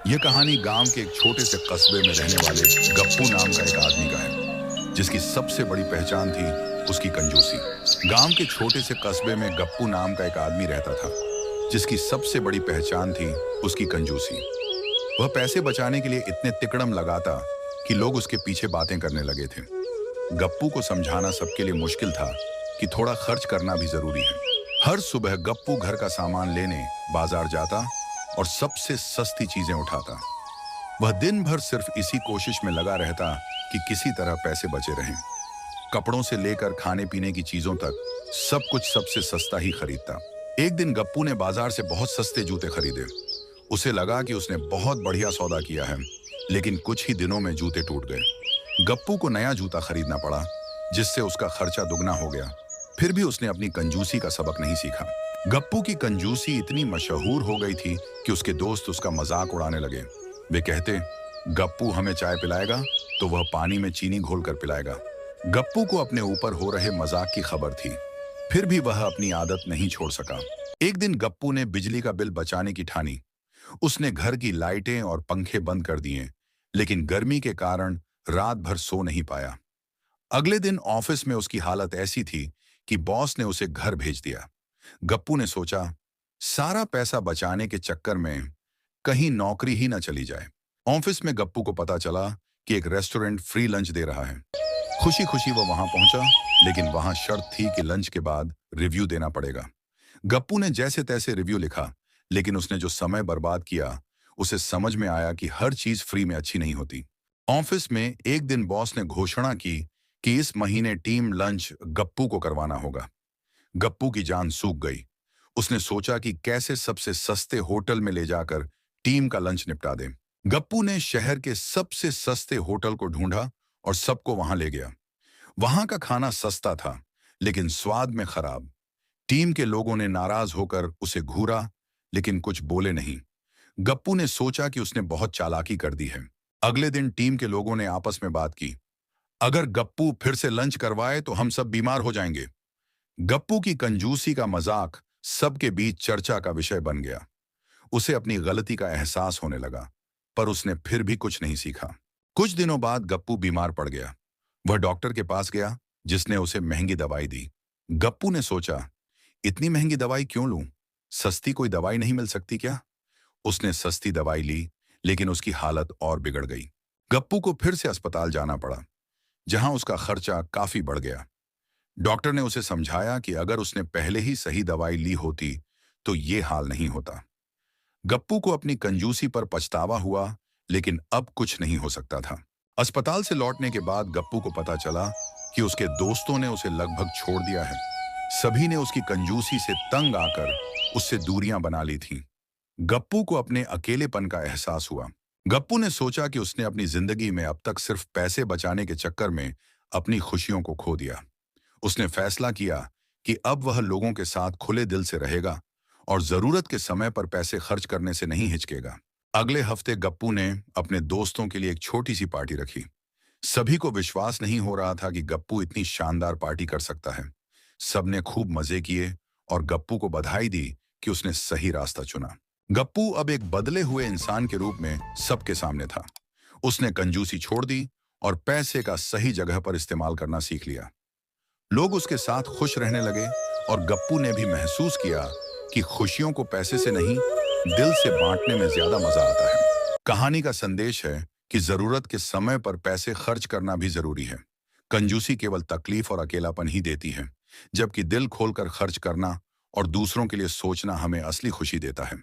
यह कहानी गांव के एक छोटे से कस्बे में रहने वाले गप्पू नाम का एक आदमी का है, जिसकी सबसे बड़ी पहचान थी उसकी कंजूसी। गांव के छोटे से कस्बे में गप्पू नाम का एक आदमी रहता था, जिसकी सबसे बड़ी पहचान थी उसकी कंजूसी। वह पैसे बचाने के लिए इतने तिकड़म लगाता कि लोग उसके पीछे बातें करने लगे थे। गप्पू को समझाना सबके लिए मुश्किल था कि थोड़ा खर्च करना भी जरूरी है। हर सुबह गप्पू घर का सामान लेने बाजार जाता और सबसे सस्ती चीजें उठाता। वह दिन भर सिर्फ इसी कोशिश में लगा रहता कि किसी तरह पैसे बचे रहें। कपड़ों से लेकर खाने पीने की चीजों तक सब कुछ सबसे सस्ता ही खरीदता। एक दिन गप्पू ने बाजार से बहुत सस्ते जूते खरीदे। उसे लगा कि उसने बहुत बढ़िया सौदा किया है, लेकिन कुछ ही दिनों में जूते टूट गए। गप्पू को नया जूता खरीदना पड़ा, जिससे उसका खर्चा दुगना हो गया। फिर भी उसने अपनी कंजूसी का सबक नहीं सीखा। गप्पू की कंजूसी इतनी मशहूर हो गई थी कि उसके दोस्त उसका मजाक उड़ाने लगे। वे कहते, गप्पू हमें चाय पिलाएगा तो वह पानी में चीनी घोलकर पिलाएगा। गप्पू को अपने ऊपर हो रहे मजाक की खबर थी, फिर भी वह अपनी आदत नहीं छोड़ सका। एक दिन गप्पू ने बिजली का बिल बचाने की ठानी। उसने घर की लाइटें और पंखे बंद कर दिए, लेकिन गर्मी के कारण रात भर सो नहीं पाया। अगले दिन ऑफिस में उसकी हालत ऐसी थी कि बॉस ने उसे घर भेज दिया। गप्पू ने सोचा, सारा पैसा बचाने के चक्कर में कहीं नौकरी ही ना चली जाए। ऑफिस में गप्पू को पता चला कि एक रेस्टोरेंट फ्री लंच दे रहा है। खुशी खुशी वो वहां पहुंचा, लेकिन वहां शर्त थी कि लंच के बाद रिव्यू देना पड़ेगा। गप्पू ने जैसे तैसे रिव्यू लिखा, लेकिन उसने जो समय बर्बाद किया, उसे समझ में आया कि हर चीज फ्री में अच्छी नहीं होती। ऑफिस में एक दिन बॉस ने घोषणा की कि इस महीने टीम लंच गप्पू को करवाना होगा। गप्पू की जान सूख गई। उसने सोचा कि कैसे सबसे सस्ते होटल में ले जाकर टीम का लंच निपटा दें। गप्पू ने शहर के सबसे सस्ते होटल को ढूंढा और सबको वहां ले गया। वहां का खाना सस्ता था, लेकिन स्वाद में खराब। टीम के लोगों ने नाराज होकर उसे घूरा, लेकिन कुछ बोले नहीं। गप्पू ने सोचा कि उसने बहुत चालाकी कर दी है। अगले दिन टीम के लोगों ने आपस में बात की, अगर गप्पू फिर से लंच करवाए तो हम सब बीमार हो जाएंगे। गप्पू की कंजूसी का मजाक सबके बीच चर्चा का विषय बन गया। उसे अपनी गलती का एहसास होने लगा, पर उसने फिर भी कुछ नहीं सीखा। कुछ दिनों बाद गप्पू बीमार पड़ गया। वह डॉक्टर के पास गया, जिसने उसे महंगी दवाई दी। गप्पू ने सोचा, इतनी महंगी दवाई क्यों लूं? सस्ती कोई दवाई नहीं मिल सकती क्या? उसने सस्ती दवाई ली, लेकिन उसकी हालत और बिगड़ गई। गप्पू को फिर से अस्पताल जाना पड़ा, जहां उसका खर्चा काफी बढ़ गया। डॉक्टर ने उसे समझाया कि अगर उसने पहले ही सही दवाई ली होती तो ये हाल नहीं होता। गप्पू को अपनी कंजूसी पर पछतावा हुआ, लेकिन अब कुछ नहीं हो सकता था। अस्पताल से लौटने के बाद गप्पू को पता चला कि उसके दोस्तों ने उसे लगभग छोड़ दिया है। सभी ने उसकी कंजूसी से तंग आकर उससे दूरियां बना ली थीं। गप्पू को अपने अकेलेपन का एहसास हुआ। गप्पू ने सोचा कि उसने अपनी जिंदगी में अब तक सिर्फ पैसे बचाने के चक्कर में अपनी खुशियों को खो दिया। उसने फैसला किया कि अब वह लोगों के साथ खुले दिल से रहेगा और जरूरत के समय पर पैसे खर्च करने से नहीं हिचकेगा। अगले हफ्ते गप्पू ने अपने दोस्तों के लिए एक छोटी सी पार्टी रखी। सभी को विश्वास नहीं हो रहा था कि गप्पू इतनी शानदार पार्टी कर सकता है। सबने खूब मजे किए और गप्पू को बधाई दी कि उसने सही रास्ता चुना। गप्पू अब एक बदले हुए इंसान के रूप में सबके सामने था। उसने कंजूसी छोड़ दी और पैसे का सही जगह पर इस्तेमाल करना सीख लिया। लोग उसके साथ खुश रहने लगे और गप्पू ने भी महसूस किया कि खुशियों को पैसे से नहीं, दिल से बांटने में ज्यादा मजा आता है। कहानी का संदेश है कि जरूरत के समय पर पैसे खर्च करना भी जरूरी है। कंजूसी केवल तकलीफ और अकेलापन ही देती है, जबकि दिल खोलकर खर्च करना और दूसरों के लिए सोचना हमें असली खुशी देता है।